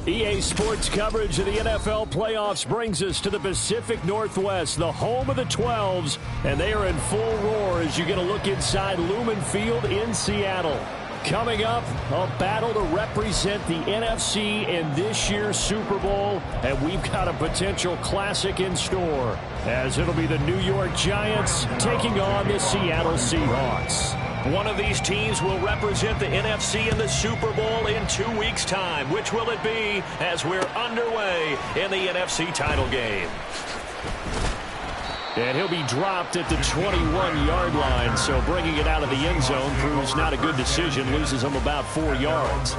EA Sports coverage of the NFL playoffs brings us to the Pacific Northwest, the home of the 12s, and they are in full roar as you get a look inside Lumen Field in Seattle. Coming up, a battle to represent the NFC in this year's Super Bowl, and we've got a potential classic in store, as it'll be the New York Giants taking on the Seattle Seahawks. One of these teams will represent the NFC in the Super Bowl in 2 weeks' time. Which will it be as we're underway in the NFC title game? And he'll be dropped at the 21-yard line, so bringing it out of the end zone proves not a good decision, loses him about 4 yards.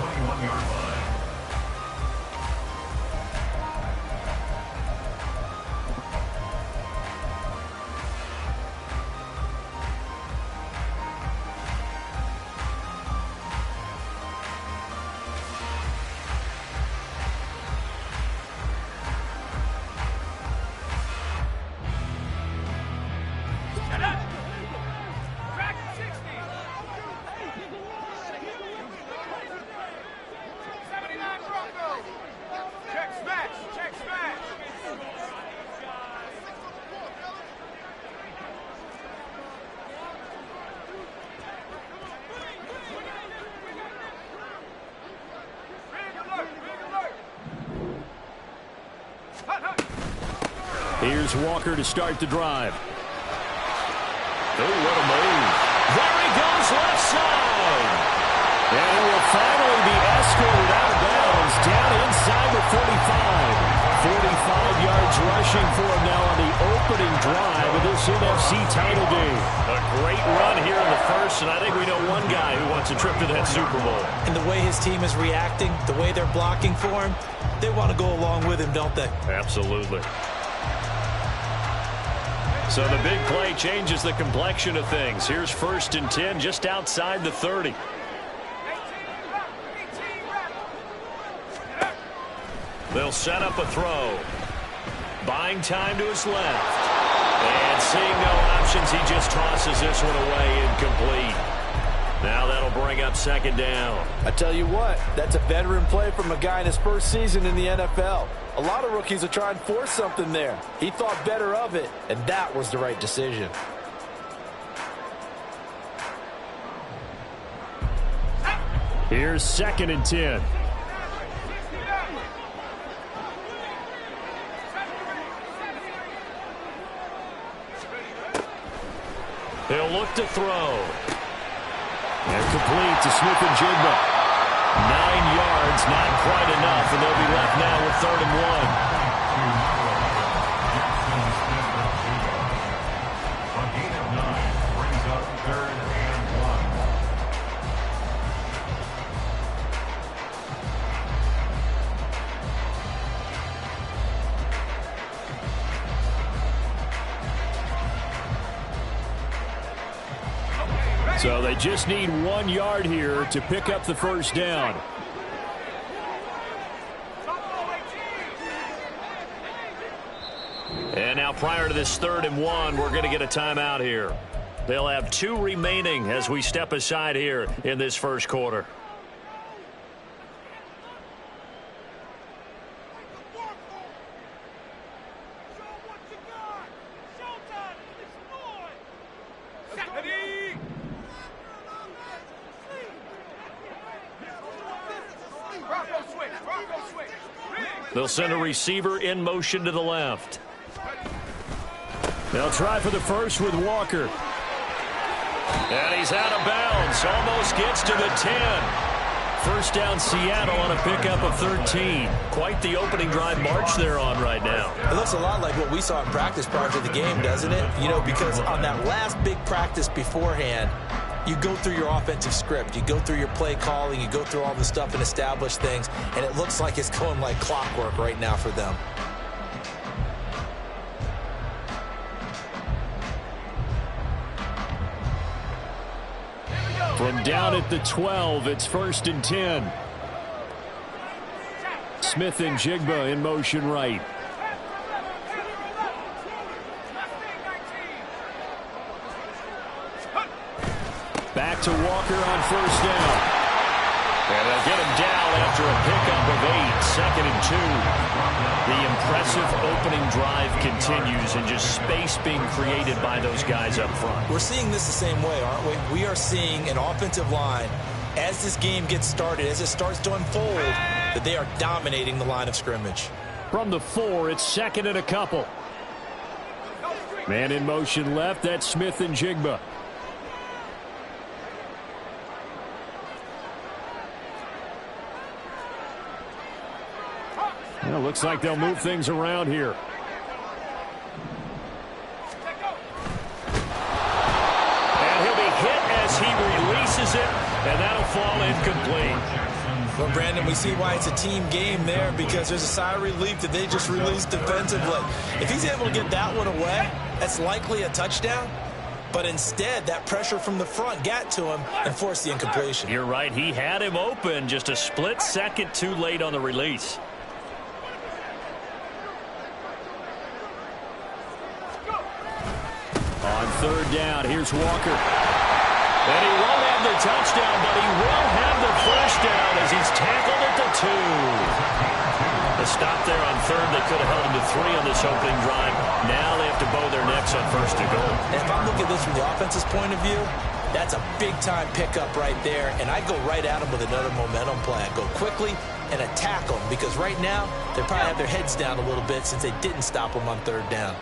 Here's Walker to start the drive. Oh, what a move. There he goes, left side. And he will finally be escorted out of bounds down inside the 45. 45 yards rushing for him now on the opening drive of this NFC title game. A great run here in the first, and I think we know one guy who wants a trip to that Super Bowl. And the way his team is reacting, the way they're blocking for him, they want to go along with him, don't they? Absolutely. So the big play changes the complexion of things. Here's 1st and 10 just outside the 30. They'll set up a throw. Buying time to his left. And seeing no options, he just tosses this one away incomplete. Now that'll bring up 2nd down. I tell you what, that's a veteran play from a guy in his first season in the NFL. A lot of rookies are trying to force something there. He thought better of it, and that was the right decision. Here's 2nd and 10. He'll look to throw. And complete to Smith-Njigba. 9 yards, not quite enough, and they'll be left now with 3rd and 1. So they just need 1 yard here to pick up the 1st down. And now prior to this 3rd and 1, we're going to get a timeout here. They'll have 2 remaining as we step aside here in this first quarter. They'll send a receiver in motion to the left. They'll try for the first with Walker. And he's out of bounds. Almost gets to the 10. 1st down Seattle on a pickup of 13. Quite the opening drive march they're on right now. It looks a lot like what we saw in practice prior to the game, doesn't it? You know, because on that last big practice beforehand, you go through your offensive script. You go through your play calling. You go through all the stuff and establish things. And it looks like it's going like clockwork right now for them. From down at the 12, it's 1st and 10. Smith-Njigba in motion right. Back to Walker on 1st down. And they'll get him down after a pickup of 8. offensive opening drive continues and just space being created by those guys up front. We're seeing this the same way, aren't we? We are seeing an offensive line, as this game gets started, as it starts to unfold, that they are dominating the line of scrimmage. From the 4, it's second and a couple. Man in motion left, that's Smith and Jigba. Well, looks like they'll move things around here. And he'll be hit as he releases it, and that'll fall incomplete. Well, Brandon, we see why it's a team game there, because there's a sigh of relief that they just released defensively. If he's able to get that one away, that's likely a touchdown. But instead, that pressure from the front got to him and forced the incompletion. You're right. He had him open, just a split second too late on the release. On third down, here's Walker. And he won't have the touchdown, but he will have the first down as he's tackled at the 2. The stop there on third, they could have held him to 3 on this opening drive. Now they have to bow their necks on first and goal. And if I'm looking at this from the offense's point of view, that's a big-time pickup right there. And I go right at him with another momentum play. I go quickly and attack them, because right now they probably have their heads down a little bit since they didn't stop them on third down.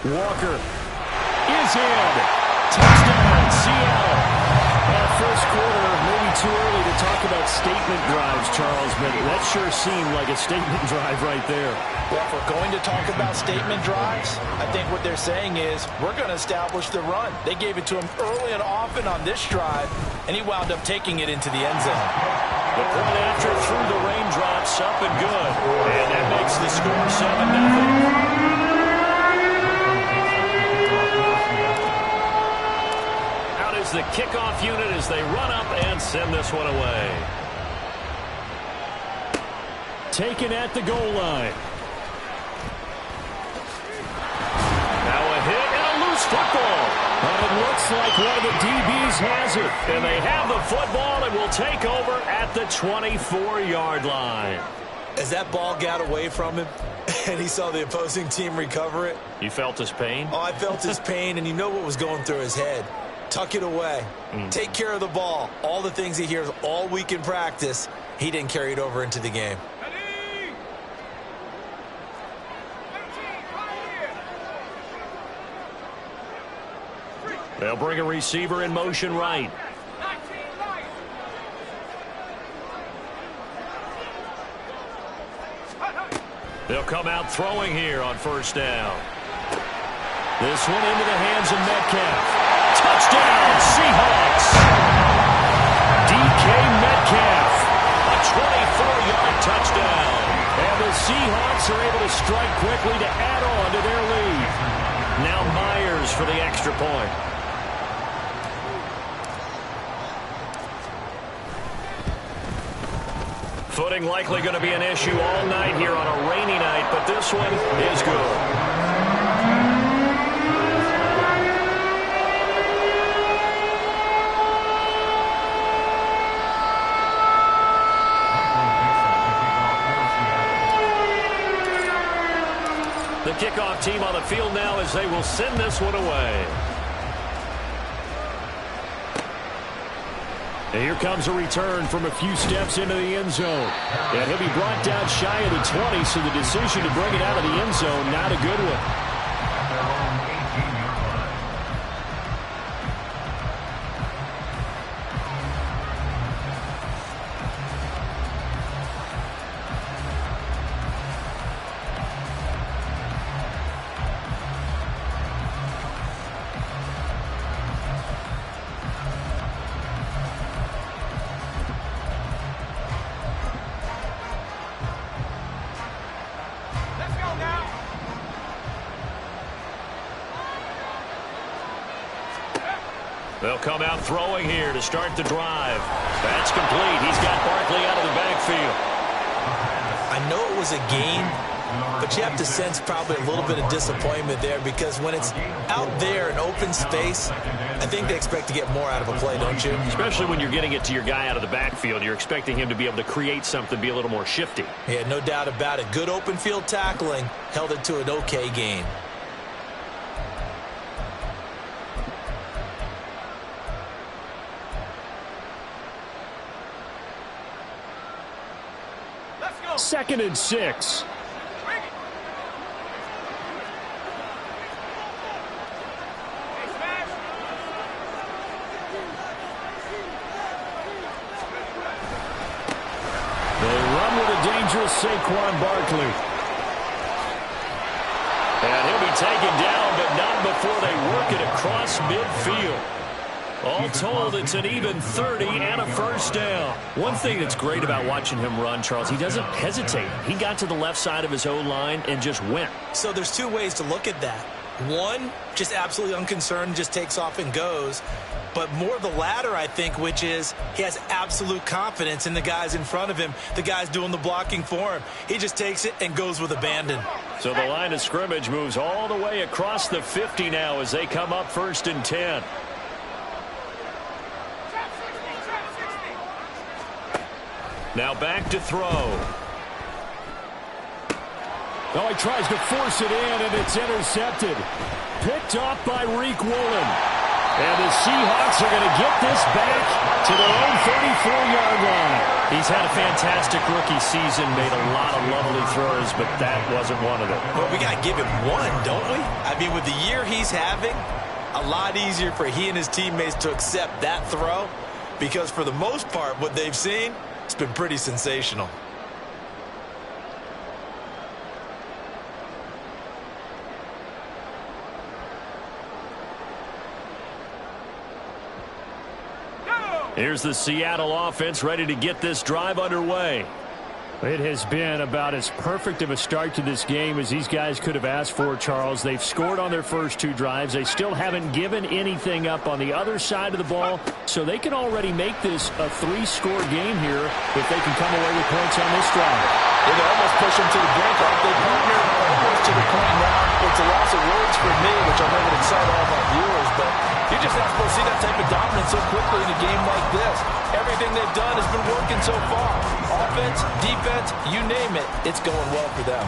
Walker is in. Touchdown, Seattle. First quarter, maybe too early to talk about statement drives, Charles, but that sure seemed like a statement drive right there. Well, if we're going to talk about statement drives, I think what they're saying is we're going to establish the run. They gave it to him early and often on this drive, and he wound up taking it into the end zone. The point after through the raindrops, up and good. And that makes the score 7-0. The kickoff unit as they run up and send this one away. Taken at the goal line. Now a hit and a loose football. But it looks like one of the DBs has it. And they have the football and will take over at the 24-yard line. As that ball got away from him and he saw the opposing team recover it. You felt his pain? Oh, I felt his pain, and you know what was going through his head. Tuck it away. Take care of the ball. All the things he hears all week in practice, he didn't carry it over into the game. They'll bring a receiver in motion right. They'll come out throwing here on first down. This one into the hands of Metcalf. Touchdown, Seahawks! DK Metcalf. A 24-yard touchdown. And the Seahawks are able to strike quickly to add on to their lead. Now Myers for the extra point. Footing likely going to be an issue all night here on a rainy night, but this one is good. The kickoff team on the field now as they will send this one away. And here comes a return from a few steps into the end zone. And he'll be brought down shy of the 20, so the decision to bring it out of the end zone, not a good one. They'll come out throwing here to start the drive. That's complete. He's got Barkley out of the backfield. I know it was a gain, but you have to sense probably a little bit of disappointment there because when it's out there in open space, I think they expect to get more out of a play, don't you? Especially when you're getting it to your guy out of the backfield. You're expecting him to be able to create something, be a little more shifty. Yeah, no doubt about it. Good open field tackling held it to an okay gain. Second and 6. They run with a dangerous Saquon Barkley. And he'll be taken down, but not before they work it across midfield. All told, it's an even 30 and a first down. One thing that's great about watching him run, Charles, he doesn't hesitate. He got to the left side of his O-line and just went. So there's two ways to look at that. One, just absolutely unconcerned, just takes off and goes. But more the latter, I think, which is he has absolute confidence in the guys in front of him, the guys doing the blocking for him. He just takes it and goes with abandon. So the line of scrimmage moves all the way across the 50 now as they come up 1st and 10. Now back to throw. Oh, he tries to force it in, and it's intercepted. Picked off by Reek Woolen. And the Seahawks are going to get this back to their own 34-yard line. He's had a fantastic rookie season, made a lot of lovely throws, but that wasn't one of them. Well, we got to give him one, don't we? I mean, with the year he's having, a lot easier for he and his teammates to accept that throw because for the most part, what they've seen, it's been pretty sensational. Here's the Seattle offense ready to get this drive underway. It has been about as perfect of a start to this game as these guys could have asked for, Charles. They've scored on their first two drives. They still haven't given anything up on the other side of the ball, so they can already make this a 3-score game here if they can come away with points on this drive. They can almost push them to the brink, aren't they, partner? Almost to the point now. It's a loss of words for me, which I know would excite all of our viewers, but you're just not supposed to see that type of dominance so quickly in a game like this. Everything they've done has been working so far. Offense, defense, you name it, it's going well for them.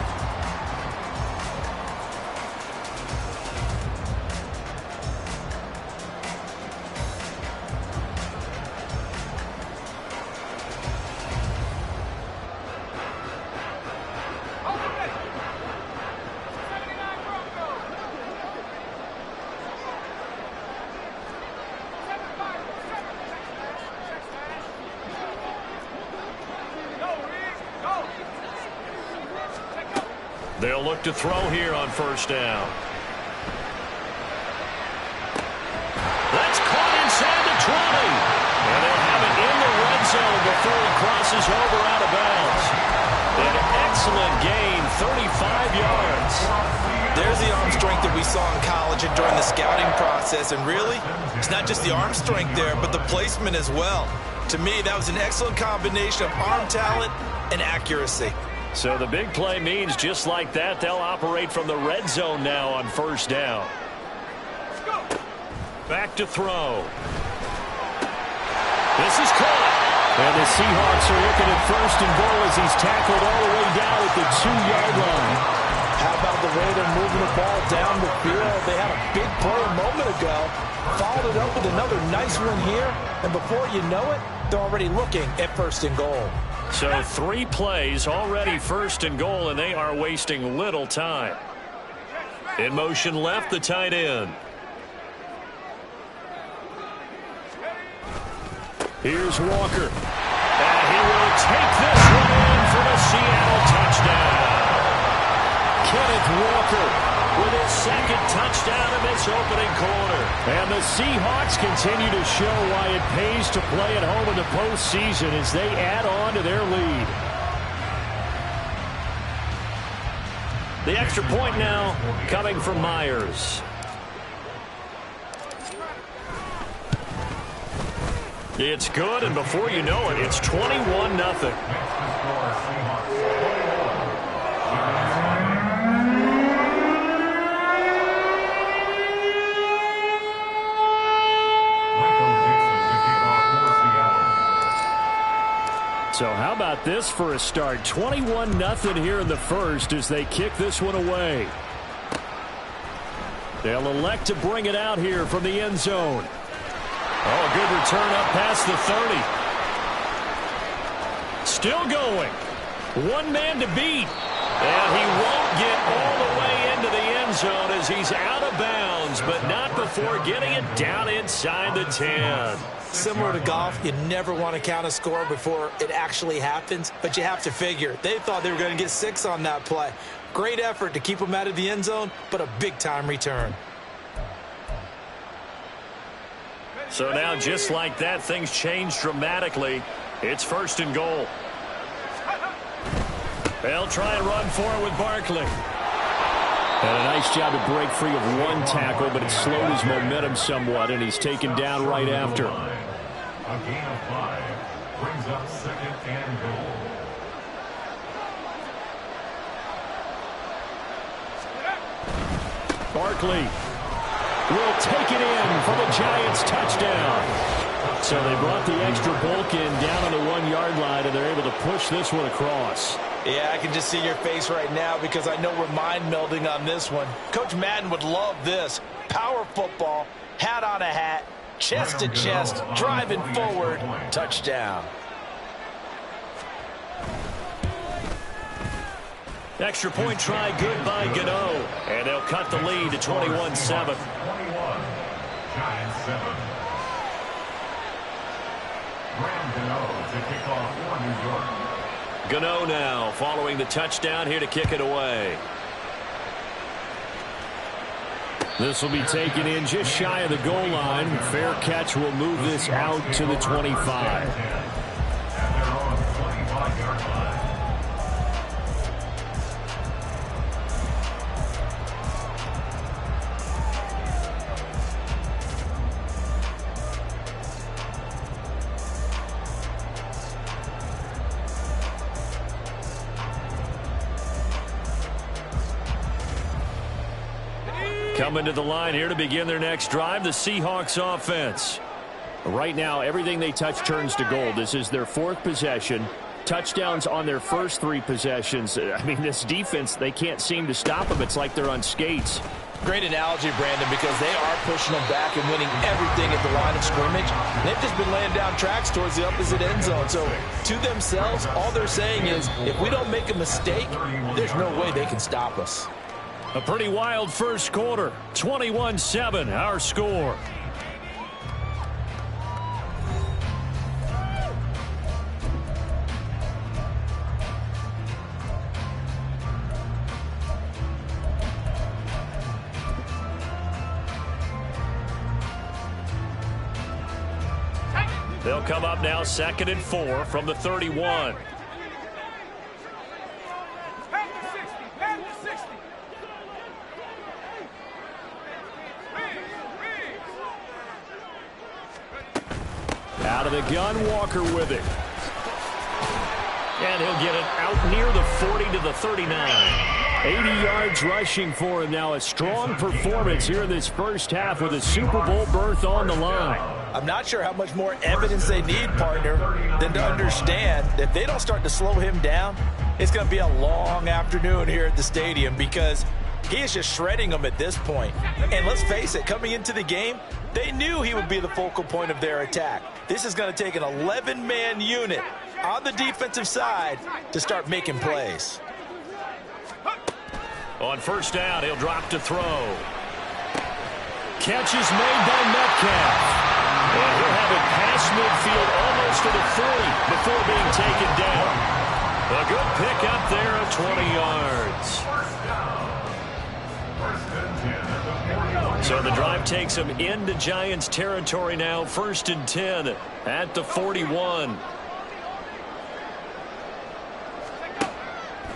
They'll look to throw here on first down. That's caught inside the 20. And they'll have it in the red zone before he crosses over out of bounds. An excellent gain, 35 yards. There's the arm strength that we saw in college and during the scouting process. And really, it's not just the arm strength there, but the placement as well. To me, that was an excellent combination of arm talent and accuracy. So the big play means just like that, they'll operate from the red zone now on first down. Back to throw. This is caught. And the Seahawks are looking at 1st and goal as he's tackled all the way down at the 2-yard line. How about the way they're moving the ball down the field? They had a big play a moment ago, followed it up with another nice one here, and before you know it, they're already looking at 1st and goal. So 3 plays already 1st and goal, and they are wasting little time. In motion left, the tight end. Here's Walker. And he will take this one in for the Seattle touchdown. Kenneth Walker with his 2nd touchdown of this opening quarter. And the Seahawks continue to show why it pays to play at home in the postseason as they add on to their lead. The extra point now coming from Myers. It's good, and before you know it, it's 21-0. So how about this for a start? 21-0 here in the first as they kick this one away. They'll elect to bring it out here from the end zone. Oh, good return up past the 30. Still going. One man to beat. And he won't get all the way into the end zone as he's out of bounds, but not before getting it down inside the 10. Similar to golf, you never want to count a score before it actually happens, but you have to figure. They thought they were going to get 6 on that play. Great effort to keep them out of the end zone, but a big-time return. So now, just like that, things change dramatically. It's 1st and goal. They'll try and run for it with Barkley. And a nice job to break free of one tackle, but it slowed his momentum somewhat, and he's taken down right after. A gain of 5 brings up 2nd and goal. Barkley will take it in for the Giants touchdown. So they brought the extra bulk in down on the 1-yard line, and they're able to push this one across. Yeah, I can just see your face right now because I know we're mind melding on this one. Coach Madden would love this. Power football, hat on a hat, chest to chest, driving forward, touchdown. Extra point try good by Gano. And they'll cut the lead to 21-7. 21, Giants 7. Graham Gano to kick off for New York. Gano now following the touchdown here to kick it away. This will be taken in just shy of the goal line. Fair catch will move this out to the 25. At their own 25-yard line. Coming to the line here to begin their next drive, the Seahawks offense. Right now, everything they touch turns to gold. This is their 4th possession. Touchdowns on their first 3 possessions. I mean, this defense, they can't seem to stop them. It's like they're on skates. Great analogy, Brandon, because they are pushing them back and winning everything at the line of scrimmage. They've just been laying down tracks towards the opposite end zone. So to themselves, all they're saying is, if we don't make a mistake, there's no way they can stop us. A pretty wild first quarter. 21-7, our score. They'll come up now 2nd and 4 from the 31. Out of the gun, Walker with it. And he'll get it out near the 40 to the 39. 80 yards rushing for him now. A strong performance here in this first half with a Super Bowl berth on the line. I'm not sure how much more evidence they need, partner, than to understand that if they don't start to slow him down, it's going to be a long afternoon here at the stadium because he is just shredding them at this point. And let's face it, coming into the game, they knew he would be the focal point of their attack. This is going to take an 11-man unit on the defensive side to start making plays. On first down, he'll drop to throw. Catch is made by Metcalf. And he'll have it past midfield almost to the 30 before being taken down. A good pickup there of 20 yards. So the drive takes him into Giants territory now. 1st and 10 at the 41.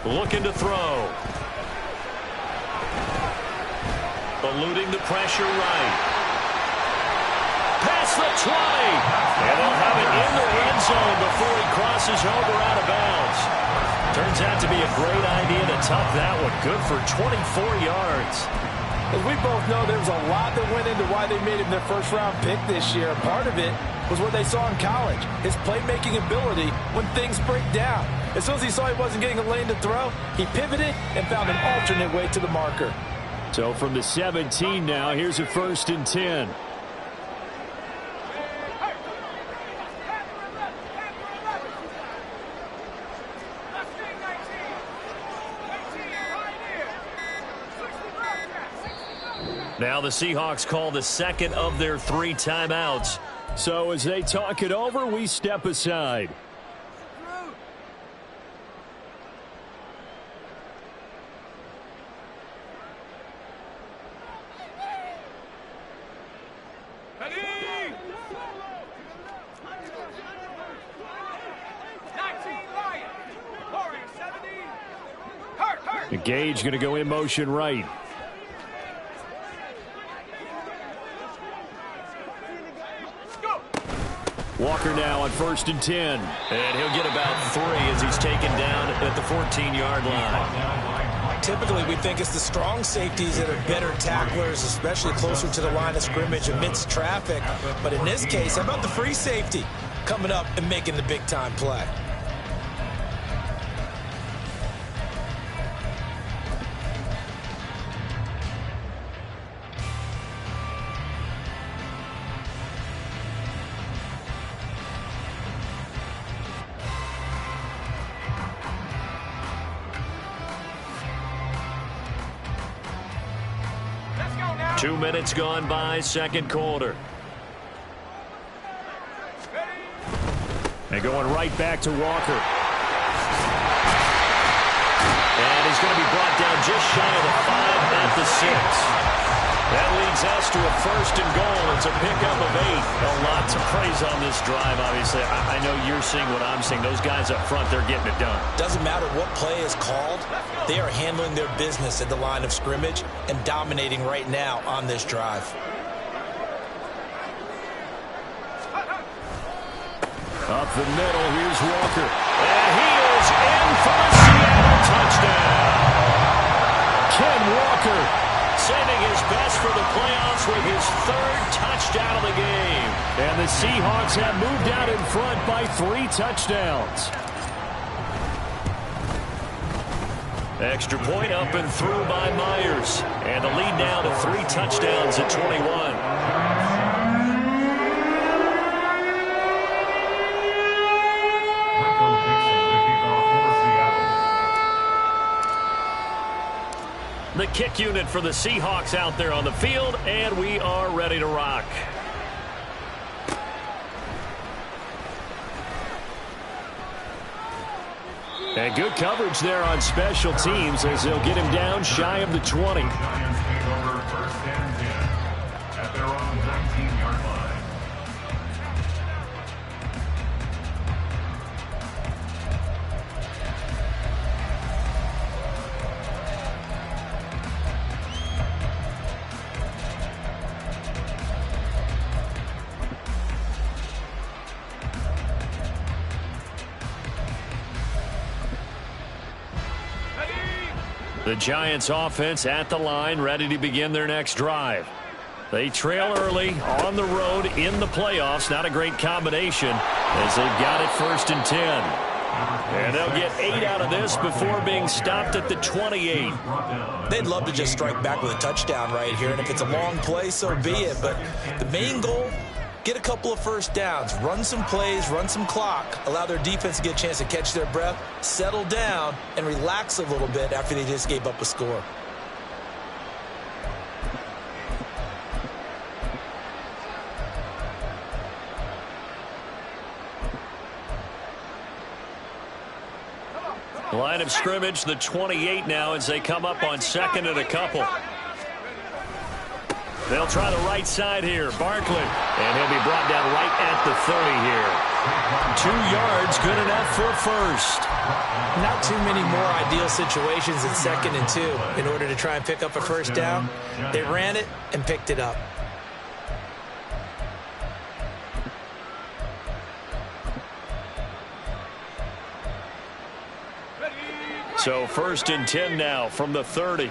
Looking to throw. Eluding the pressure right. Past the 20. And they'll have zone before he crosses over out of bounds. Turns out to be a great idea to tuck that one. Good for 24 yards. As we both know, there was a lot that went into why they made him their first-round pick this year. Part of it was what they saw in college, his playmaking ability when things break down. As soon as he saw he wasn't getting a lane to throw, he pivoted and found an alternate way to the marker. So from the 17 now, here's a 1st and 10. Now the Seahawks call the second of their 3 timeouts. So as they talk it over, we step aside. Gage going to go in motion right. Walker now on 1st and 10. And he'll get about 3 as he's taken down at the 14-yard line. Typically, we think it's the strong safeties that are better tacklers, especially closer to the line of scrimmage amidst traffic. But in this case, how about the free safety coming up and making the big-time play? Two minutes gone by, second quarter. And going right back to Walker. And he's going to be brought down just shy of the 5 at the 6. That leads us to a 1st and goal. It's a pickup of 8. A lot to praise on this drive, obviously. I know you're seeing what I'm seeing. Those guys up front, they're getting it done. Doesn't matter what play is called. They are handling their business at the line of scrimmage and dominating right now on this drive. Up the middle, here's Walker. And he is in for a Seattle touchdown. Ken Walker saving his best for the playoffs with his 3rd touchdown of the game. And the Seahawks have moved out in front by 3 touchdowns. Extra point up and through by Myers. And the lead now to 3 touchdowns at 21. The kick unit for the Seahawks out there on the field, and we are ready to rock. And good coverage there on special teams as they'll get him down shy of the 20. Giants take over 1st and 10 at their own 19-yard line. The Giants offense at the line, ready to begin their next drive. They trail early on the road in the playoffs. Not a great combination as they've got it 1st and 10. And they'll get 8 out of this before being stopped at the 28. They'd love to just strike back with a touchdown right here, and if it's a long play, so be it. But the main goal, get a couple of 1st downs, run some plays, run some clock, allow their defense to get a chance to catch their breath, settle down, and relax a little bit after they just gave up a score. Line of scrimmage, the 28 now as they come up on 2nd and a couple. They'll try the right side here. Barkley. And he'll be brought down right at the 30 here. 2 yards, good enough for a 1st. Not too many more ideal situations in 2nd and 2 in order to try and pick up a 1st down. They ran it and picked it up. So 1st and 10 now from the 30.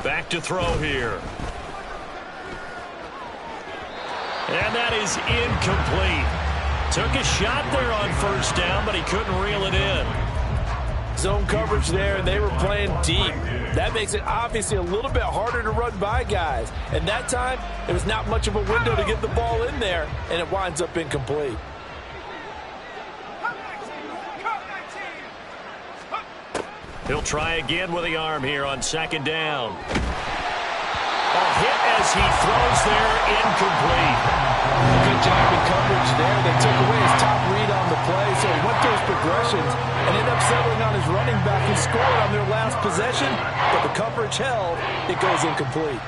Back to throw here. And that is incomplete. Took a shot there on 1st down, but he couldn't reel it in. Zone coverage there, and they were playing deep. That makes it obviously a little bit harder to run by guys. And that time, there was not much of a window to get the ball in there, and it winds up incomplete. He'll try again with the arm here on 2nd down. A hit as he throws there, incomplete. Good job in coverage there. They took away his top read on the play, so he went through his progressions and ended up settling on his running back who scored on their last possession, but the coverage held. It goes incomplete.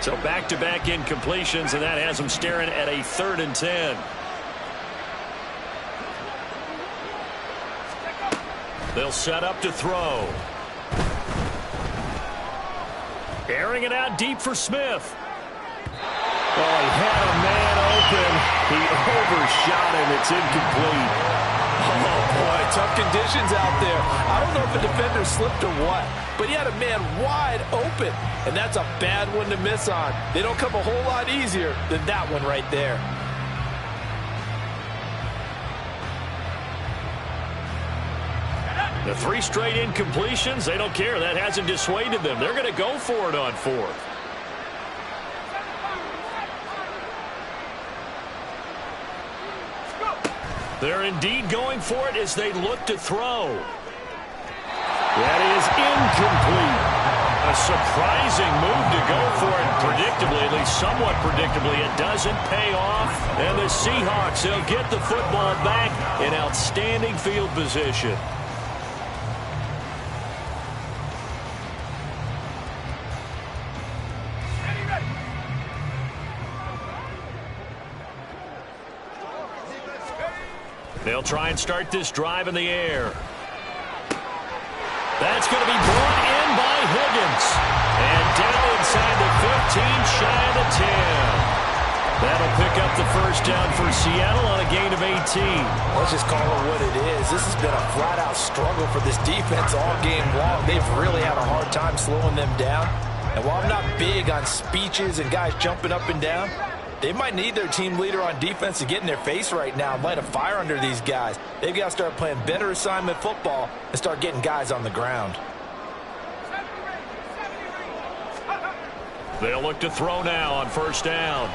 So back-to-back incompletions, and that has him staring at a 3rd and 10. They'll set up to throw. Airing it out deep for Smith. Oh, he had a man open. He overshot him. It's incomplete. Oh, boy, tough conditions out there. I don't know if the defender slipped or what, but he had a man wide open, and that's a bad one to miss on. They don't come a whole lot easier than that one right there. The 3 straight incompletions, they don't care. That hasn't dissuaded them. They're going to go for it on 4th. They're indeed going for it as they look to throw. That is incomplete. A surprising move to go for it predictably, at least somewhat predictably. It doesn't pay off. And the Seahawks, they'll get the football back in outstanding field position. They'll try and start this drive in the air. That's going to be brought in by Higgins. And down inside the 15, shy of the 10. That'll pick up the 1st down for Seattle on a gain of 18. Let's just call it what it is. This has been a flat-out struggle for this defense all game long. They've really had a hard time slowing them down. And while I'm not big on speeches and guys jumping up and down, they might need their team leader on defense to get in their face right now and light a fire under these guys. They've got to start playing better assignment football and start getting guys on the ground. They'll look to throw now on 1st down.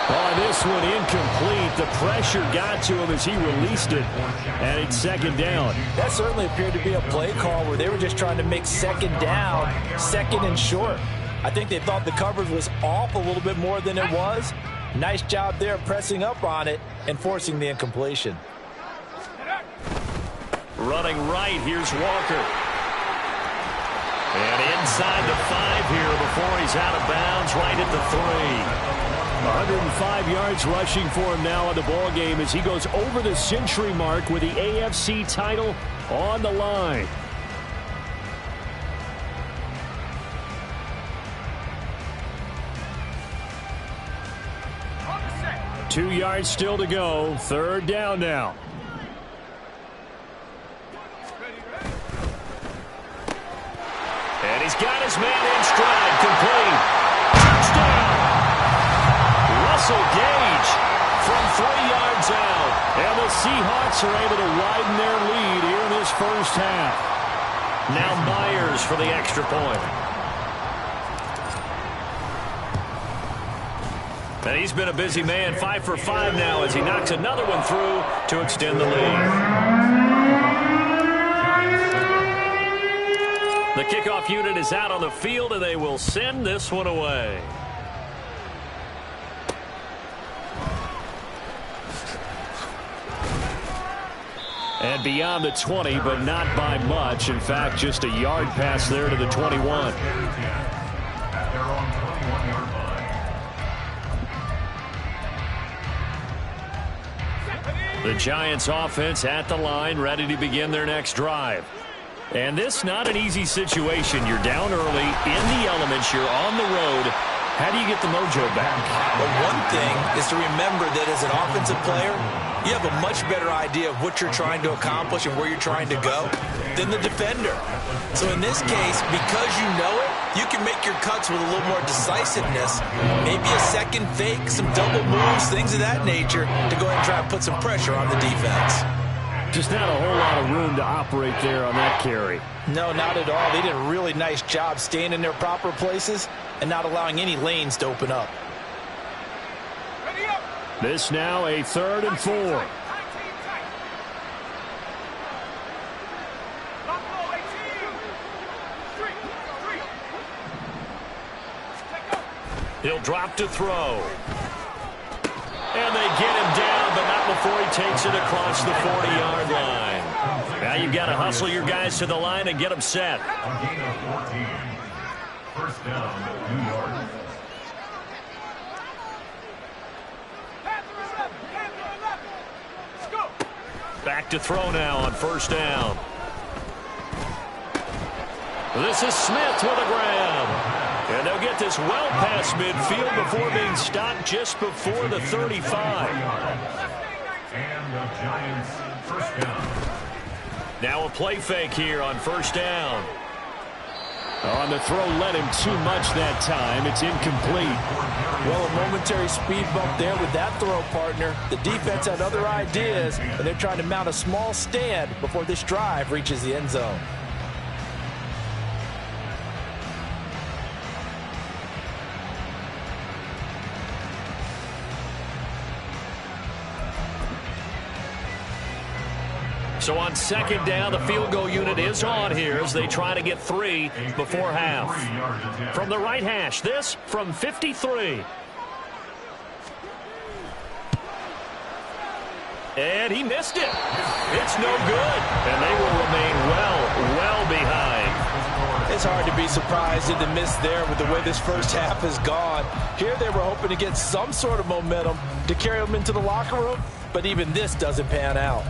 Oh, this one incomplete. The pressure got to him as he released it. And it's 2nd down. That certainly appeared to be a play call where they were just trying to make 2nd down, 2nd and short. I think they thought the coverage was off a little bit more than it was. Nice job there pressing up on it and forcing the incompletion. Running right, here's Walker. And inside the 5 here before he's out of bounds, right at the 3. 105 yards rushing for him now in the ball game as he goes over the century mark with the AFC title on the line. Two yards still to go. 3rd down now. And he's got his man in stride. Complete. Touchdown. Russell Gage from 3 yards out. And the Seahawks are able to widen their lead here in this 1st half. Now Myers for the extra point. And he's been a busy man, 5 for 5 now as he knocks another one through to extend the lead. The kickoff unit is out on the field, and they will send this one away. And beyond the 20, but not by much. In fact, just a yard pass there to the 21. The Giants offense at the line, ready to begin their next drive. And this not an easy situation. You're down early, in the elements, you're on the road. How do you get the mojo back? Well, one thing is to remember that as an offensive player, you have a much better idea of what you're trying to accomplish and where you're trying to go than the defender. So in this case, because you know it, you can make your cuts with a little more decisiveness, maybe a second fake, some double moves, things of that nature, to go ahead and try and put some pressure on the defense. Just not a whole lot of room to operate there on that carry. No, not at all. They did a really nice job staying in their proper places and not allowing any lanes to open up. This now a 3rd and 4. He'll drop to throw. And they get him down, but not before he takes it across the 40-yard line. Now you've got to hustle your guys to the line and get them set. A gain of 14. First down, New York. Back to throw now on first down. This is Smith with a grab. And they'll get this well past midfield before being stopped just before the 35. And the Giants first down. Now a play fake here on first down. On the throw led him too much that time. It's incomplete. Well, a momentary speed bump there with that throw, partner. The defense had other ideas, and they're trying to mount a small stand before this drive reaches the end zone. So on second down, the field goal unit is on here as they try to get 3 before half. From the right hash, this from 53. And he missed it. It's no good. And they will remain well behind. It's hard to be surprised at the miss there with the way this first half has gone. Here they were hoping to get some sort of momentum to carry them into the locker room, but even this doesn't pan out.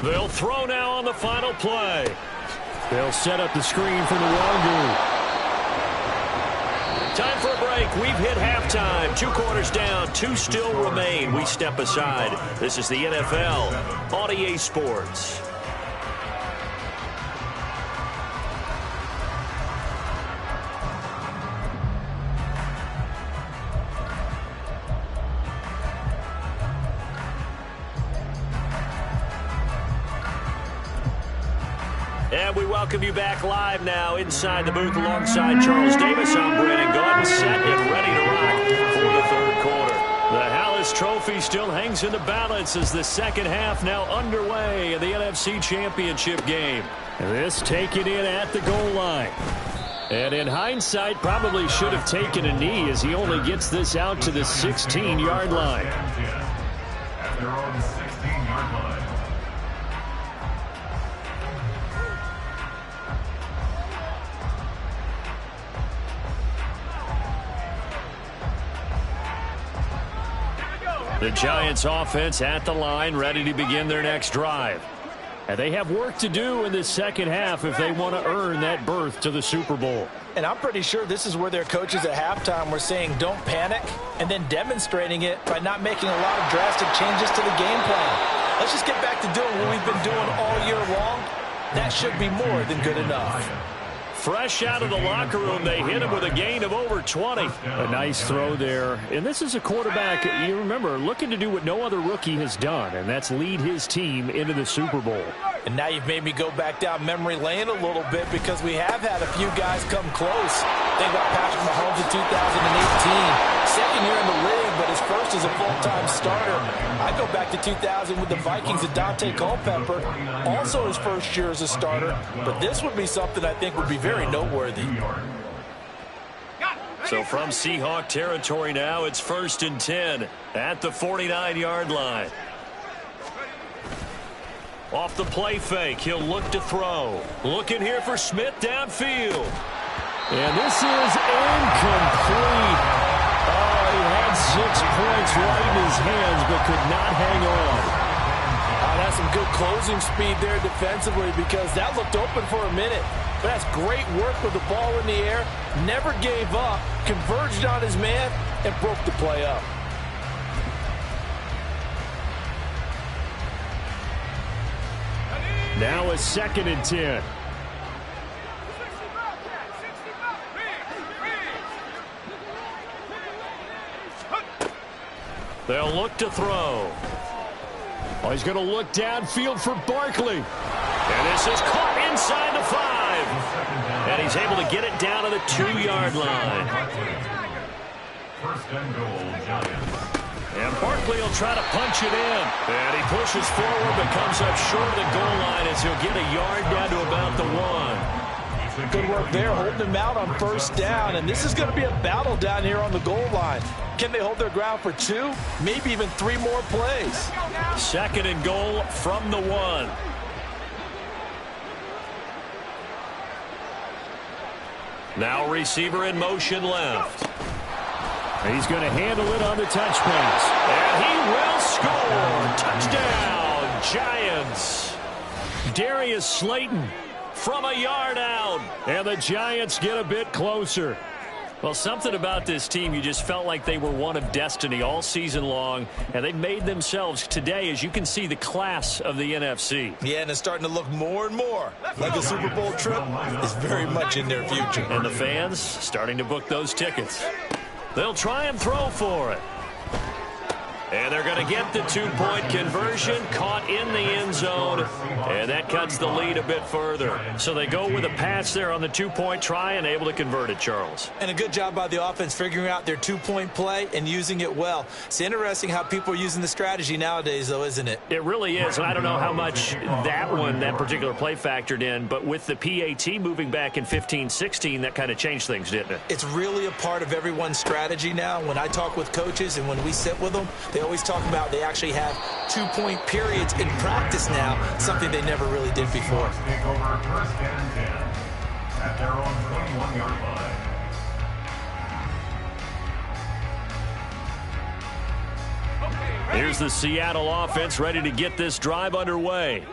They'll throw now on the final play. They'll set up the screen for the Wangu. Time for a break. We've hit halftime. 2 quarters down. 2 still remain. We step aside. This is the NFL on EA Sports. And we welcome you back live now inside the booth alongside Charles Davis. I'm Brandon Gaudin, set and ready to rock for the 3rd quarter. The Hallis Trophy still hangs in the balance as the second half now underway in the NFC Championship game. And this taken in at the goal line. And in hindsight, probably should have taken a knee as he only gets this out to the 16-yard line. At their own 16-yard line. The Giants offense at the line, ready to begin their next drive. And they have work to do in this second half if they want to earn that berth to the Super Bowl. And I'm pretty sure this is where their coaches at halftime were saying don't panic, and then demonstrating it by not making a lot of drastic changes to the game plan. Let's just get back to doing what we've been doing all year long. That should be more than good enough. Fresh out of the locker room, they hit him with a gain of over 20. A nice throw there. And this is a quarterback, you remember, looking to do what no other rookie has done, and that's lead his team into the Super Bowl. And now you've made me go back down memory lane a little bit because we have had a few guys come close. Think about Patrick Mahomes in 2018. Second year in the league, but his first as a full-time starter. I go back to 2000 with the Vikings and Dante Culpepper. Also his first year as a starter. But this would be something I think would be very noteworthy. So from Seahawk territory now, it's 1st and 10 at the 49-yard line. Off the play fake, he'll look to throw. Looking here for Smith downfield. And this is incomplete. Oh, he had 6 points right in his hands, but could not hang on. That's some good closing speed there defensively, because that looked open for a minute. But that's great work with the ball in the air. Never gave up, converged on his man, and broke the play up. Now a 2nd and 10. They'll look to throw. Oh, he's going to look downfield for Barkley. And this is caught inside the 5. And he's able to get it down to the 2-yard line. First and goal, Giants. And Barkley will try to punch it in. And he pushes forward, but comes up short of the goal line as he'll get a yard down to about the 1. Good work there, holding him out on first down. And this is going to be a battle down here on the goal line. Can they hold their ground for 2, maybe even 3 more plays? 2nd and goal from the 1. Now receiver in motion left. He's going to handle it on the touch pass. And he will score. Touchdown, Giants. Darius Slayton from a yard out. And the Giants get a bit closer. Well, something about this team, you just felt like they were one of destiny all season long, and they made themselves today, as you can see, the class of the NFC. Yeah, and it's starting to look more and more like a Super Bowl trip is very much in their future. And the fans starting to book those tickets. They'll try and throw for it. And they're going to get the 2-point conversion, caught in the end zone, and that cuts the lead a bit further. So they go with a pass there on the 2-point try and able to convert it, Charles. And a good job by the offense figuring out their 2-point play and using it well. It's interesting how people are using the strategy nowadays, though, isn't it? It really is, and I don't know how much that particular play factored in, but with the PAT moving back in 15-16, that kind of changed things, didn't it? It's really a part of everyone's strategy now. When I talk with coaches and when we sit with them, they always talk about they actually have 2-point periods in practice now, something they never really did before. Take over first and 10 at their own 21-yard line. Here's the Seattle offense ready to get this drive underway.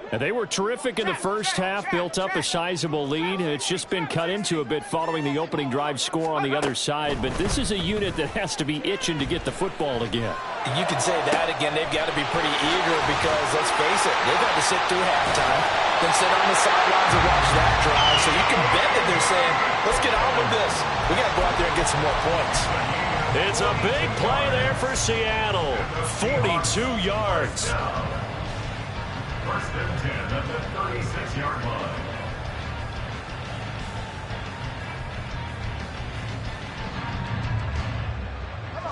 And they were terrific in the first half, built up a sizable lead, and it's just been cut into a bit following the opening drive score on the other side. But this is a unit that has to be itching to get the football again. You can say that again. They've got to be pretty eager because, let's face it, they've got to sit through halftime, then sit on the sidelines and watch that drive. So you can bet that they're saying, let's get on with this. We got to go out there and get some more points. It's a big play there for Seattle. 42 yards. First and 10 at the 36-yard line.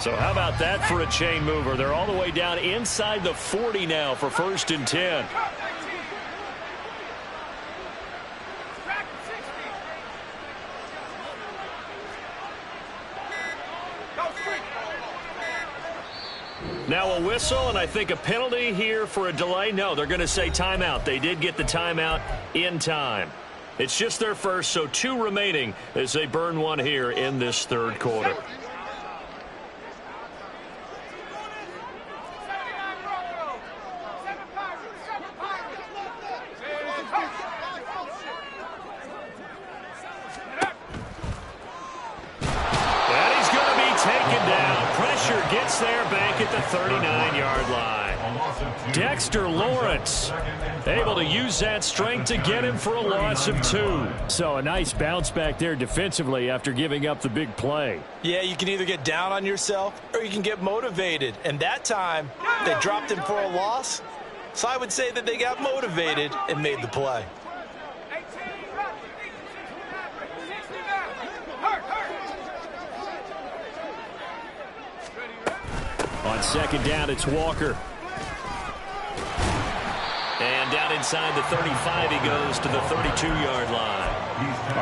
So how about that for a chain mover? They're all the way down inside the 40 now for first and 10. Now a whistle, and I think a penalty here for a delay. No, they're going to say timeout. They did get the timeout in time. It's just their first, so 2 remaining as they burn one here in this third quarter. Gets there back at the 39-yard line. Dexter Lawrence able to use that strength to get him for a loss of 2. So a nice bounce back there defensively after giving up the big play. Yeah, you can either get down on yourself or you can get motivated. And that time, they dropped him for a loss. So I would say that they got motivated and made the play. On second down, it's Walker. And And down inside the 35, he goes to the 32-yard line.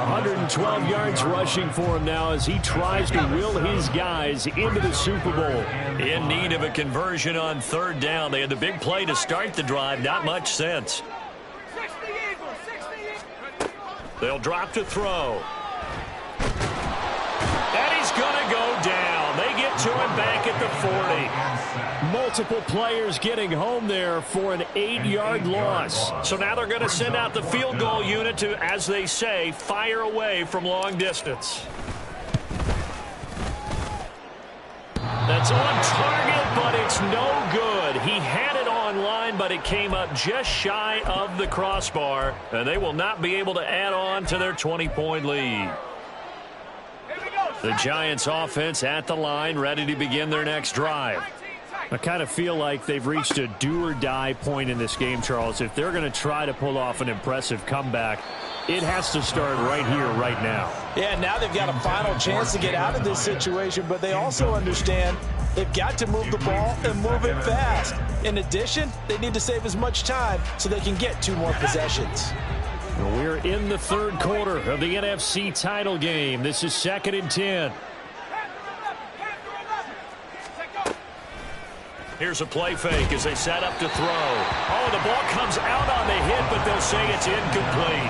112 yards rushing for him now as he tries to will his guys into the Super Bowl. In need of a conversion on third down. They had the big play to start the drive. Not much sense. They'll drop to throw. And he's going to go down. They get to him back at the 40. Multiple players getting home there for an 8-yard loss. So now they're going to send out the field goal unit to, as they say, fire away from long distance. That's on target, but it's no good. He had it on line, but it came up just shy of the crossbar, and they will not be able to add on to their 20-point lead. The Giants offense at the line, ready to begin their next drive. I kind of feel like they've reached a do-or-die point in this game, Charles. If they're going to try to pull off an impressive comeback, it has to start right here, right now. Yeah, now they've got a final chance to get out of this situation, but they also understand they've got to move the ball and move it fast. In addition, they need to save as much time so they can get 2 more possessions. We're in the third quarter of the NFC title game. This is 2nd and 10. Here's a play fake as they set up to throw. Oh, the ball comes out on the hit, but they'll say it's incomplete.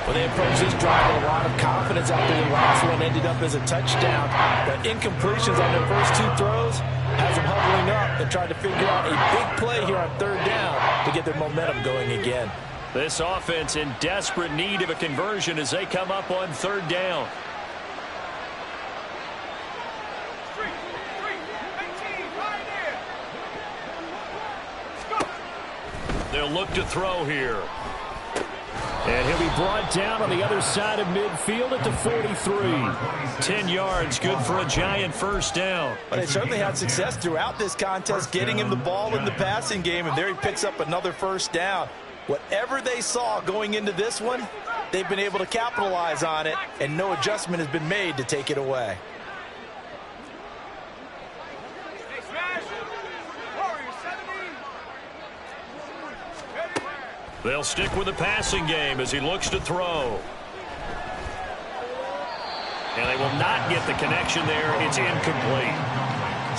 Well, they approached this drive with a lot of confidence after the last one ended up as a touchdown. But incompletions on their first 2 throws has them huddling up and trying to figure out a big play here on third down to get their momentum going again. This offense in desperate need of a conversion as they come up on third down. They'll look to throw here. And he'll be brought down on the other side of midfield at the 43. 10 yards, good for a Giant first down. But they certainly had success throughout this contest, getting him the ball in the passing game, and there he picks up another first down. Whatever they saw going into this one, they've been able to capitalize on it, and no adjustment has been made to take it away. They'll stick with the passing game as he looks to throw. And they will not get the connection there. It's incomplete.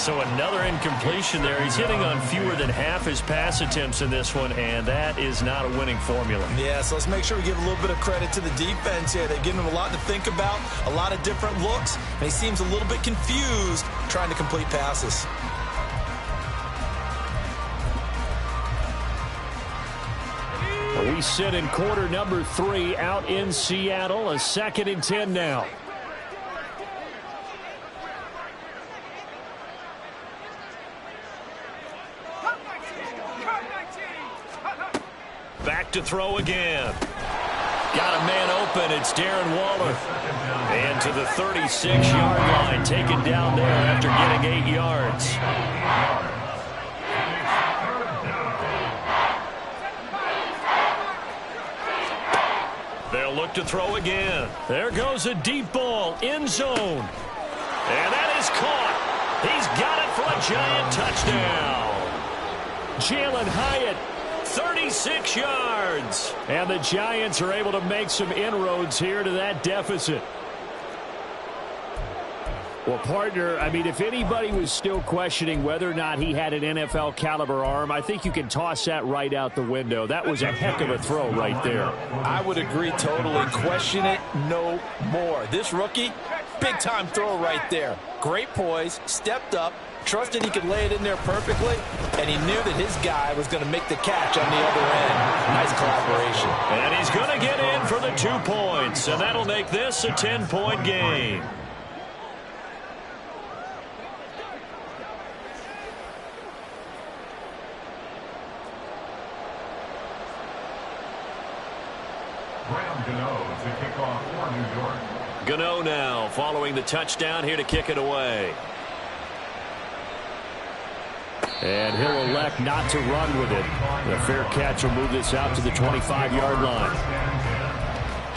So another incompletion there. He's hitting on fewer than half his pass attempts in this one, and that is not a winning formula. Yeah, so let's make sure we give a little bit of credit to the defense here. They've given him a lot to think about, a lot of different looks, and he seems a little bit confused trying to complete passes. We sit in quarter number 3 out in Seattle. A 2nd and 10 now. Back to throw again. Got a man open. It's Darren Waller. And to the 36-yard line. Taken down there after getting 8 yards. They'll look to throw again. There goes a deep ball. End zone. And that is caught. He's got it for a Giant touchdown. Jalen Hyatt. 36 yards. And the Giants are able to make some inroads here to that deficit. Well, partner, I mean, if anybody was still questioning whether or not he had an NFL caliber arm, I think you can toss that right out the window. That was a heck of a throw right there. I would agree totally. Question it no more. This rookie, big-time throw right there. Great poise, stepped up, trusted he could lay it in there perfectly, and he knew that his guy was going to make the catch on the other end. Nice collaboration. And he's going to get in for the 2 points, and that'll make this a 10-point game. Gano to kick off for New York. Gano now following the touchdown here to kick it away. And he'll elect not to run with it. The fair catch will move this out to the 25-yard line.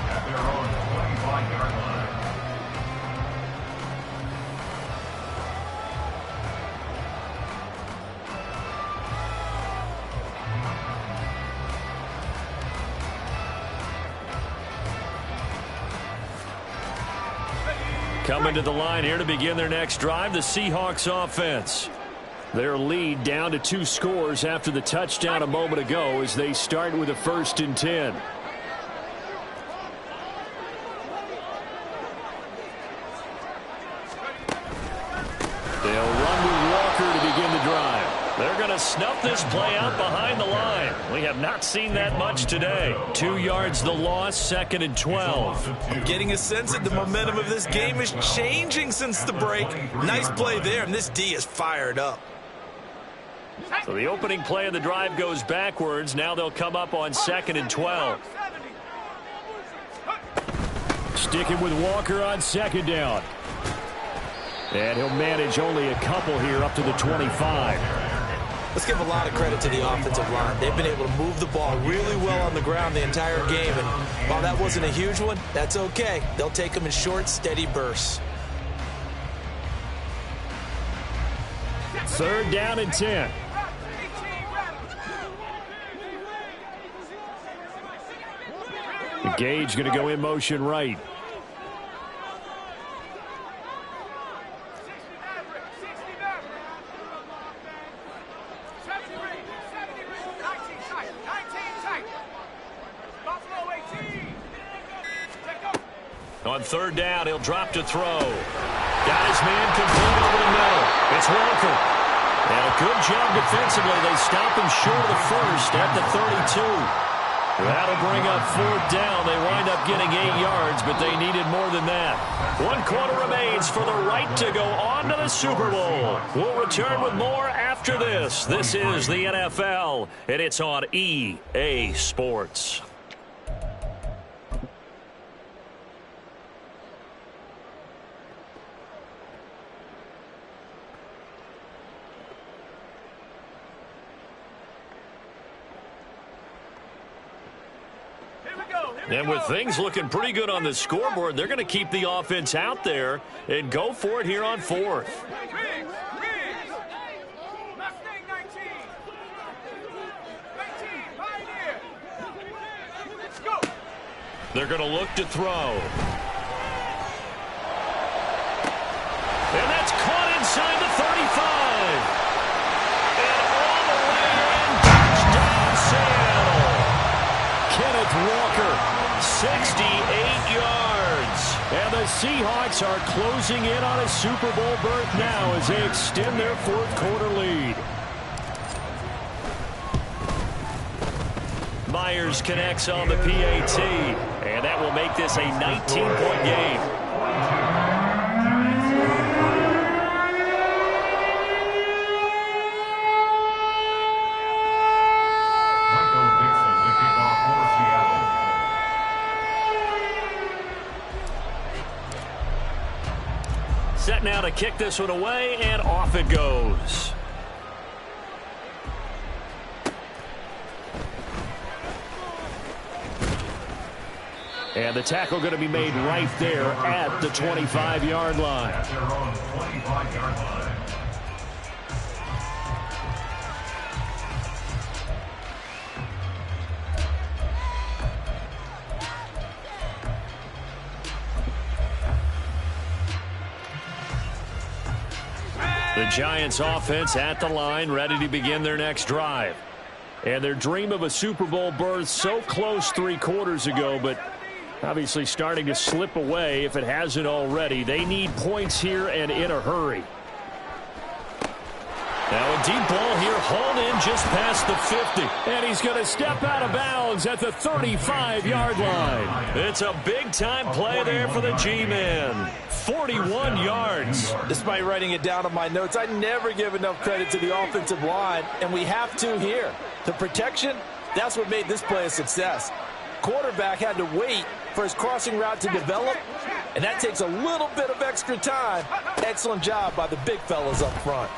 At their own 25-yard line. Coming to the line here to begin their next drive, the Seahawks offense. Their lead down to 2 scores after the touchdown a moment ago as they start with a 1st and 10. They'll run with Walker to begin the drive. They're going to snuff this play out behind the line. We have not seen that much today. 2 yards the loss, 2nd and 12. I'm getting a sense that the momentum of this game is changing since the break. Nice play there, and this D is fired up. So the opening play of the drive goes backwards. Now they'll come up on 2nd and 12. Sticking with Walker on 2nd down. And he'll manage only a couple here up to the 25. Let's give a lot of credit to the offensive line. They've been able to move the ball really well on the ground the entire game. And while that wasn't a huge one, that's okay. They'll take them in short, steady bursts. 3rd down and 10. Gage going to go in motion right. On 3rd down, he'll drop to throw. Got his man complete over the middle. It's Walker. And a good job defensively. They stop him short of the 1st at the 32. That'll bring up 4th down. They wind up getting 8 yards, but they needed more than that. 1 quarter remains for the right to go on to the Super Bowl. We'll return with more after this. This is the NFL, and it's on EA Sports. And with things looking pretty good on the scoreboard, they're going to keep the offense out there and go for it here on 4th. They're going to look to throw. And that's caught inside the 35. And all the way in, touchdown Seattle. Kenneth Walker, 68 yards. And the Seahawks are closing in on a Super Bowl berth now as they extend their 4th quarter lead. Myers connects on the PAT, and that will make this a 19-point game. Set now to kick this one away, and off it goes. And the tackle going to be made right there at the 25-yard line. At their own 25-yard line. The Giants offense at the line, ready to begin their next drive. And their dream of a Super Bowl berth so close 3 quarters ago, but obviously starting to slip away if it hasn't already. They need points here and in a hurry. Now a deep ball here, hauled in just past the 50. And he's going to step out of bounds at the 35-yard line. It's a big-time play there for the G-Man. 41 yards. Despite writing it down on my notes, I never give enough credit to the offensive line, and we have to here. The protection, that's what made this play a success. Quarterback had to wait for his crossing route to develop, and that takes a little bit of extra time. Excellent job by the big fellas up front.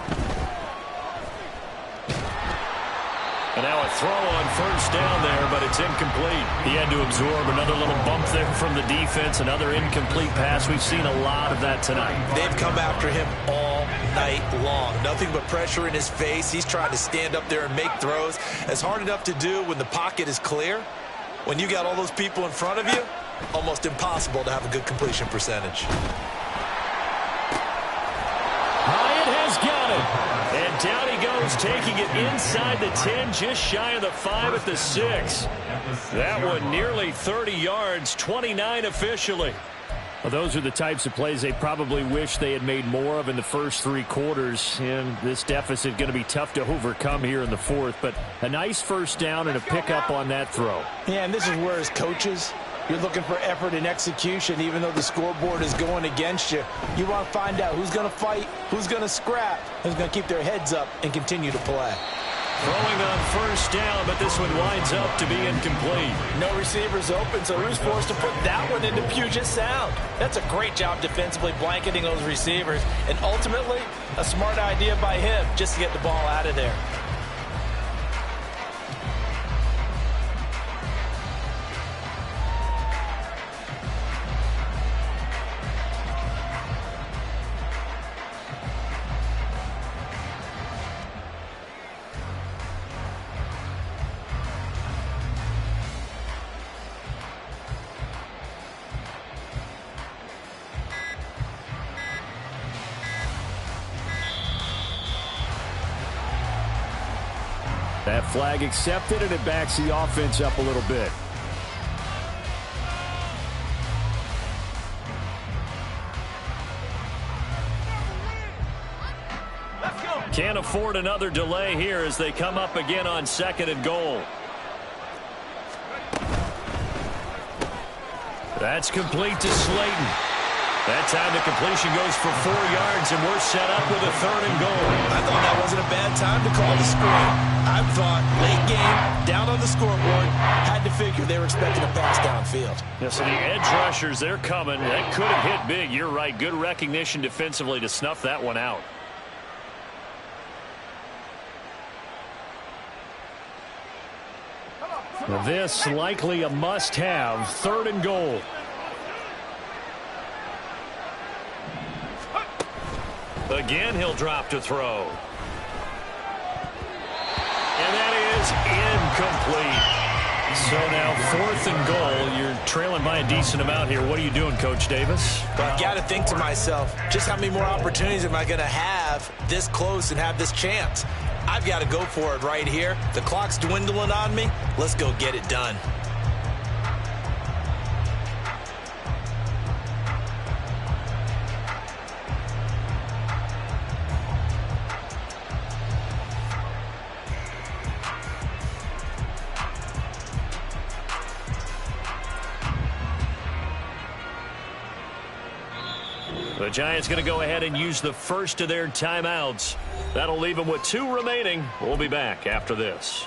And now a throw on 1st down there, but it's incomplete. He had to absorb another little bump there from the defense, another incomplete pass. We've seen a lot of that tonight. They've come after him all night long. Nothing but pressure in his face. He's trying to stand up there and make throws. It's hard enough to do when the pocket is clear. When you got all those people in front of you, almost impossible to have a good completion percentage. Lions taking it inside the 10, just shy of the 5 at the 6. That one nearly 30 yards, 29 officially. Well, those are the types of plays they probably wish they had made more of in the first 3 quarters. And this deficit going to be tough to overcome here in the 4th. But a nice first down and a pickup on that throw. Yeah, and this is where as coaches, you're looking for effort and execution. Even though the scoreboard is going against you, you want to find out who's going to fight, who's going to scrap, who's going to keep their heads up and continue to play. Throwing on first down, but this one winds up to be incomplete. No receivers open, so who's forced to put that one into Puget Sound? That's a great job defensively blanketing those receivers, and ultimately a smart idea by him just to get the ball out of there. That flag accepted, and it backs the offense up a little bit. Can't afford another delay here as they come up again on 2nd and goal. That's complete to Slayton. That time the completion goes for 4 yards, and we're set up with a 3rd and goal. I thought that wasn't a bad time to call the screen. I thought late game, down on the scoreboard, had to figure they were expecting a pass downfield. Yeah, so the edge rushers, they're coming. That could have hit big. You're right. Good recognition defensively to snuff that one out. Now this likely a must-have. 3rd and goal. Again, he'll drop to throw. And that is incomplete. So now 4th and goal. You're trailing by a decent amount here. What are you doing, Coach Davis? But I got to think to myself, just how many more opportunities am I going to have this close and have this chance? I've got to go for it right here. The clock's dwindling on me. Let's go get it done. The Giants going to go ahead and use the first of their timeouts. That'll leave them with 2 remaining. We'll be back after this.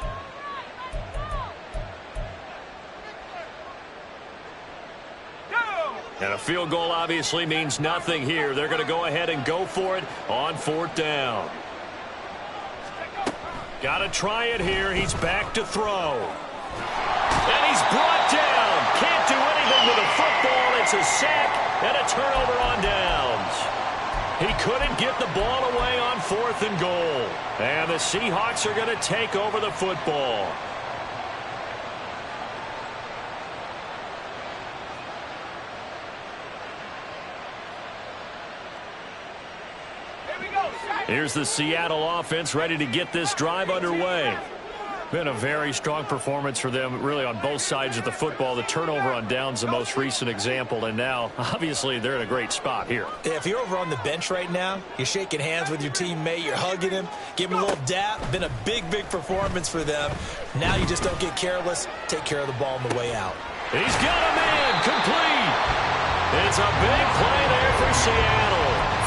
And a field goal obviously means nothing here. They're going to go ahead and go for it on 4th down. Got to try it here. He's back to throw. And he's brought down. Can't do anything with the football. It's a sack and a turnover on downs. He couldn't get the ball away on 4th and goal. And the Seahawks are going to take over the football. Here's the Seattle offense ready to get this drive underway. Been a very strong performance for them, really, on both sides of the football. The turnover on downs, the most recent example, and now, obviously, they're in a great spot here. If you're over on the bench right now, you're shaking hands with your teammate, you're hugging him, give him a little dap. Been a big, big performance for them. Now you just don't get careless. Take care of the ball on the way out. He's got a man, complete. It's a big play there for Seattle.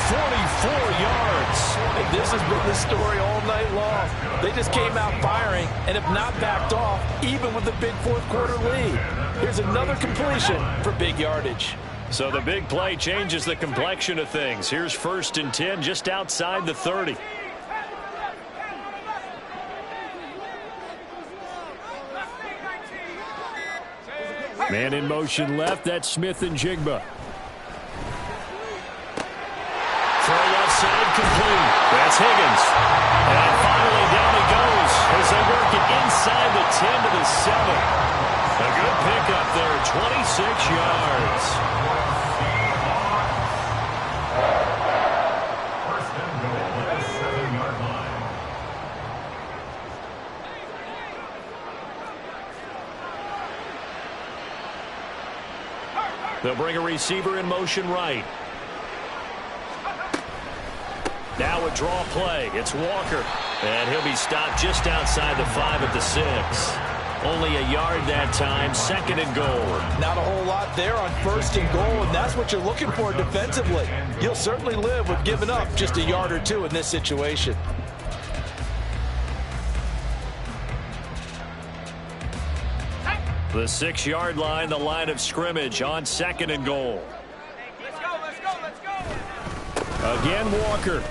44 yards. And this has been the story all night long. They just came out firing and have not backed off, even with the big 4th quarter lead. Here's another completion for big yardage. So the big play changes the complexion of things. Here's 1st and 10 just outside the 30. Man in motion left. That's Smith and Jigba. Throw left side complete. That's Higgins. And finally down he goes as they work it inside the 10 to the 7. A good pickup there, 26 yards. First and goal at the 7-yard line. They'll bring a receiver in motion right. Now a draw play. It's Walker. And he'll be stopped just outside the 5 at the 6. Only a yard that time, 2nd and goal. Not a whole lot there on 1st and goal, and that's what you're looking for defensively. You'll certainly live with giving up just a yard or 2 in this situation. The 6-yard line, the line of scrimmage on 2nd and goal. Let's go. Again, Walker.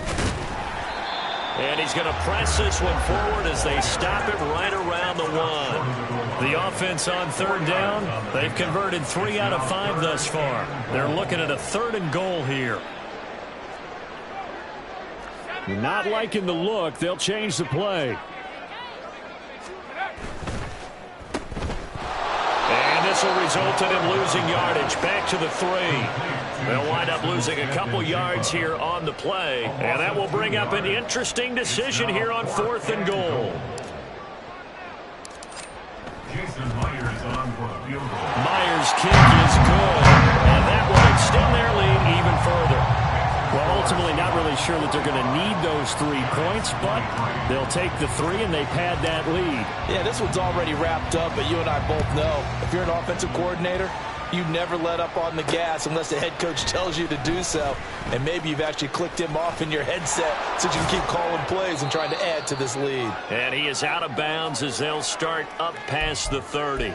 And he's going to press this one forward as they stop it right around the 1. The offense on 3rd down, they've converted 3 out of 5 thus far. They're looking at a 3rd and goal here. Not liking the look. They'll change the play. And this will result in him losing yardage back to the 3. They'll wind up losing a couple yards here on the play, and that will bring up an interesting decision here on 4th and goal. Jason Myers on for the field goal. Myers' kick is good, and that will extend their lead even further. Well, ultimately not really sure that they're going to need those 3 points, but they'll take the 3 and they pad that lead. Yeah, this one's already wrapped up, but you and I both know if you're an offensive coordinator, you never let up on the gas unless the head coach tells you to do so. And maybe you've actually clicked him off in your headset so you can keep calling plays and trying to add to this lead. And he is out of bounds as they'll start up past the 30.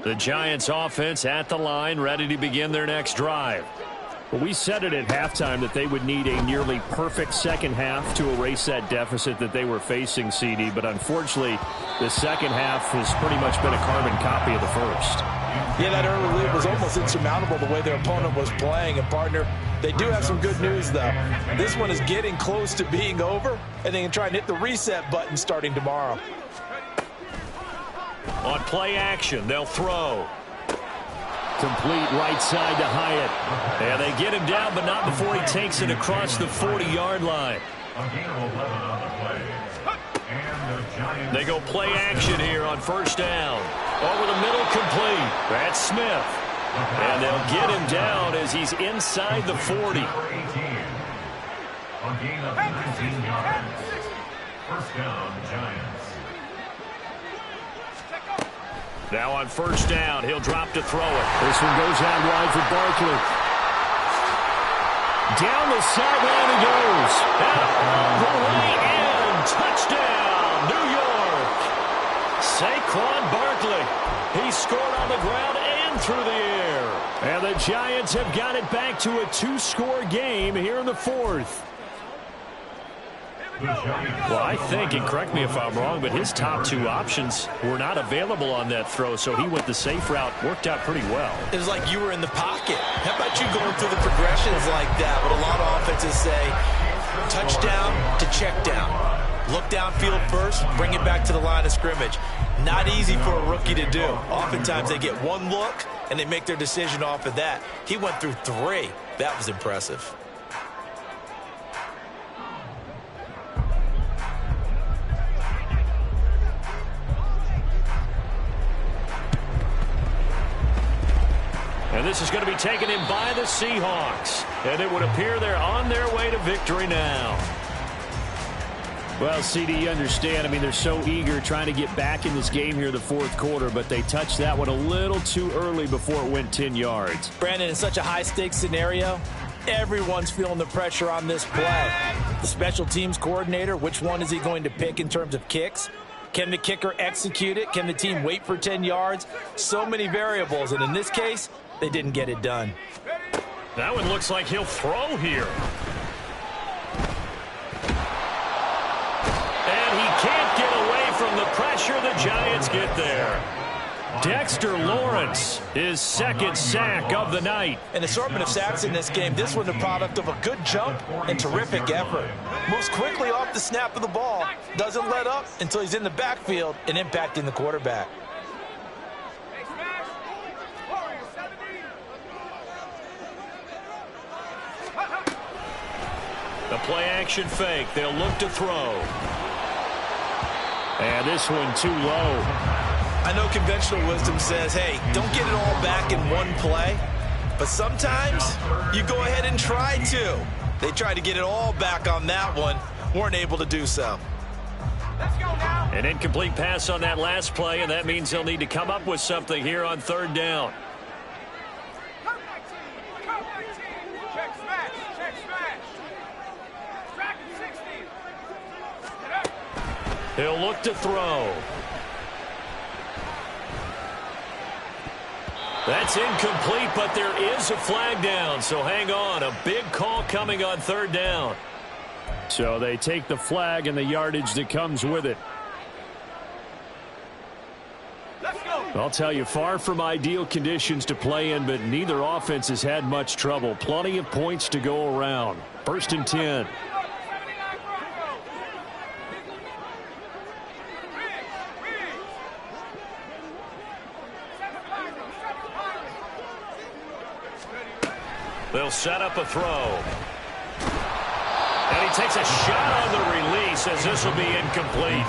The Giants offense at the line, ready to begin their next drive. Well, we said it at halftime that they would need a nearly perfect second half to erase that deficit that they were facing, CD. But unfortunately, the second half has pretty much been a carbon copy of the first. Yeah, that early lead was almost insurmountable the way their opponent was playing. And, partner, they do have some good news, though. This one is getting close to being over, and they can try and hit the reset button starting tomorrow. On play action, they'll throw. Complete right side to Hyatt. And they get him down, but not before he takes it across the 40-yard line. A gain of 11 on the play. And the Giants. They go play action here on 1st down. Over the middle, complete. That's Smith. And they'll get him down as he's inside the 40. Number 18. A gain of 19 yards. 1st down, Giants. Now on 1st down, he'll drop to throw it. This one goes out wide for Barkley. Down the sideline he goes. Out the way in. Touchdown, New York. Saquon Barkley. He scored on the ground and through the air. And the Giants have got it back to a 2-score game here in the 4th. Well, I think, and correct me if I'm wrong, but his top 2 options were not available on that throw, so he went the safe route, worked out pretty well. It was like you were in the pocket. How about you going through the progressions like that? But a lot of offenses say touchdown to check down. Look downfield first, bring it back to the line of scrimmage. Not easy for a rookie to do. Oftentimes they get one look and they make their decision off of that. He went through 3. That was impressive. And this is going to be taken in by the Seahawks. And it would appear they're on their way to victory now. Well, CD, you understand. I mean, they're so eager trying to get back in this game here in the 4th quarter, but they touched that one a little too early before it went 10 yards. Brandon, in such a high-stakes scenario, everyone's feeling the pressure on this play. The special teams coordinator, which one is he going to pick in terms of kicks? Can the kicker execute it? Can the team wait for 10 yards? So many variables, and in this case, they didn't get it done. That one looks like he'll throw here. And he can't get away from the pressure. The Giants get there. Dexter Lawrence, his second sack of the night. An assortment of sacks in this game. This one the product of a good jump and terrific effort. Moves quickly off the snap of the ball. Doesn't let up until he's in the backfield and impacting the quarterback. The play action fake. They'll look to throw. And this one too low. I know conventional wisdom says, hey, don't get it all back in one play. But sometimes you go ahead and try to. They tried to get it all back on that one. Weren't able to do so. An incomplete pass on that last play, and that means they'll need to come up with something here on third down. He'll look to throw. That's incomplete, but there is a flag down, so hang on. A big call coming on third down. So they take the flag and the yardage that comes with it. I'll tell you, far from ideal conditions to play in, but neither offense has had much trouble. Plenty of points to go around. 1st and 10. They'll set up a throw. And he takes a shot on the release as this will be incomplete.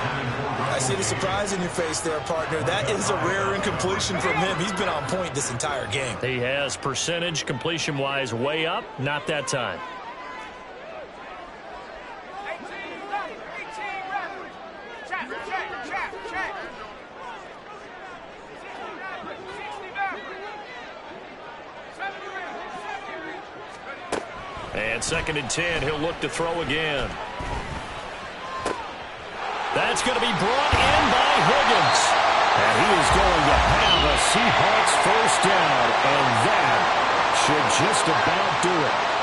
I see the surprise in your face there, partner. That is a rare incompletion from him. He's been on point this entire game. He has percentage completion-wise way up. Not that time. And 2nd and 10, he'll look to throw again. That's going to be brought in by Higgins. And he is going to have a Seahawks first down, and that should just about do it.